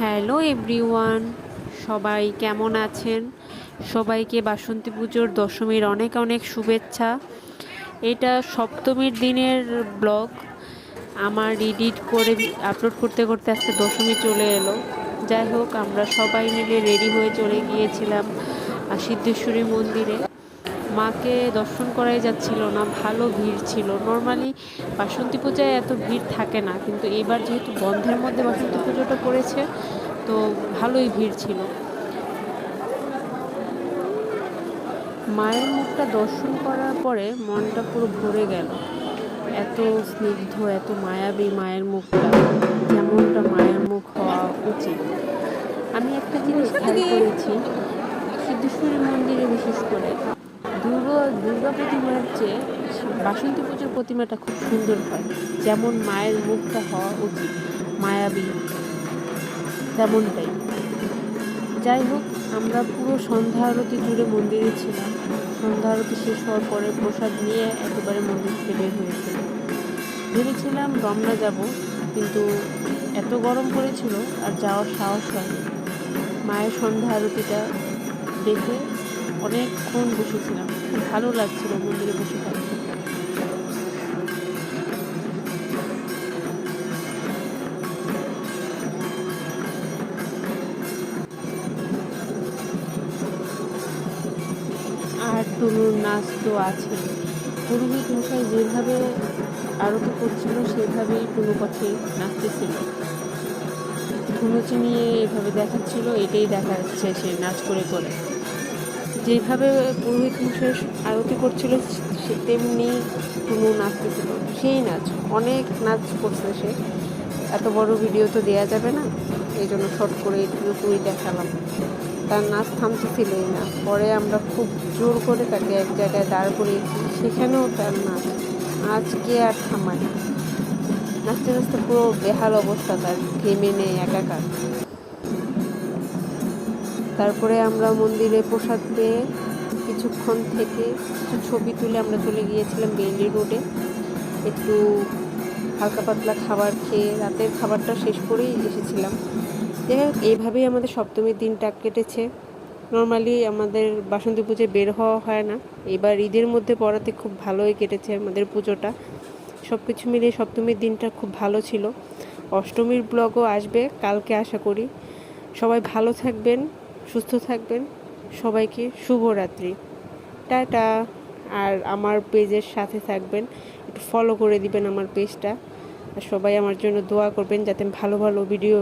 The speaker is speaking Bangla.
হ্যালো এভরিওয়ান, সবাই কেমন আছেন? সবাইকে বাসন্তী পুজোর দশমীর অনেক অনেক শুভেচ্ছা। এটা সপ্তমীর দিনের ব্লগ। আমার এডিট করে আপলোড করতে করতে আজকে দশমী চলে এলো। যাই হোক, আমরা সবাই মিলে রেডি হয়ে চলে গিয়েছিলাম সিদ্ধেশ্বরী মন্দিরে। মাকে দর্শন করাই যাচ্ছিল না, ভালো ভিড় ছিল। নর্মালি বাসন্তী পূজায় এত ভিড় থাকে না, কিন্তু এবার যেহেতু বন্ধের মধ্যে বাসন্তী পুজোটা পড়েছে, তো ভালোই ভিড় ছিল। মায়ের মুখটা দর্শন করার পরে মনটা পুরো ভরে গেল। এত স্নিগ্ধ, এত মায়াবী মায়ের মুখটা, যেমনটা মায়ের মুখ হওয়া উচিত। আমি একটা জিনিস খেয়াল করেছি, সিদ্ধেশ্বরী মন্দিরে বিশেষ করে দুর্গা প্রতিমার চেয়ে বাসন্তী পুজোর প্রতিমাটা খুব সুন্দর হয়। যেমন মায়ের মুখটা হওয়া উচিত, মায়াবী, তেমনটাই। যাই হোক, আমরা পুরো সন্ধ্যা আরতি জুড়ে মন্দিরে ছিলাম। সন্ধ্যা আরতি শেষ হওয়ার পরে প্রসাদ নিয়ে একেবারে মন্দির থেকে বের হয়েছিলাম। ভেবেছিলাম রমনা যাব, কিন্তু এত গরম পড়েছিল আর যাওয়ার সাহস হয়নি। মায়ের সন্ধ্যা আরতিটা দেখে অনেকক্ষণ বসেছিলাম, খুব ভালো লাগছিল মন্দিরে বসে থাকতে। আর টুনুর নাচ তো আছে। পুরোহিত মশাই যেভাবে আরতি করছিল সেভাবেই টুনু পাখি নাচতেছিল। ধুনুচি নিয়ে এভাবে দেখাচ্ছিল, এটাই দেখা যাচ্ছে সে নাচ করে করে। যেভাবে পুরোহিত মশাই আরতি করছিল সে তেমনি টুনু নাচতেছিল, সেই নাচ। অনেক নাচ করছে সে। এত বড় ভিডিও তো দেওয়া যাবে না, এই জন্য শর্ট করে এইটুকুই দেখালাম। তার নাচ থামতেছিলই না। পরে আমরা খুব জোর করে তাকে এক জায়গায় দাঁড় করিয়েছি, সেখানেও তার নাচ। আজকে আর থামায়, নাচতে নাচতে পুরো বেহাল অবস্থা তার, ঘেমে নেই, একাকার। তারপরে আমরা মন্দিরে প্রসাদ পেয়ে কিছুক্ষণ থেকে কিছু ছবি তুলে আমরা চলে গিয়েছিলাম বেইলি রোডে। একটু হালকা পাতলা খাবার খেয়ে রাতের খাবারটা শেষ করেই এসেছিলাম। যাই হোক, এইভাবেই আমাদের সপ্তমীর দিনটা কেটেছে। নর্মালি আমাদের বাসন্তী পুজোয় বের হওয়া হয় না, এবার ঈদের মধ্যে পড়াতে খুব ভালোই কেটেছে আমাদের পুজোটা। সব কিছু মিলিয়ে সপ্তমীর দিনটা খুব ভালো ছিল। অষ্টমীর ব্লগও আসবে কালকে আশা করি। সবাই ভালো থাকবেন, সুস্থ থাকবেন। সবাইকে শুভরাত্রি, টাটা। আর আমার পেজের সাথে থাকবেন, একটু ফলো করে দিবেন আমার পেজটা। আর সবাই আমার জন্য দোয়া করবেন যাতে ভালো ভালো ভিডিও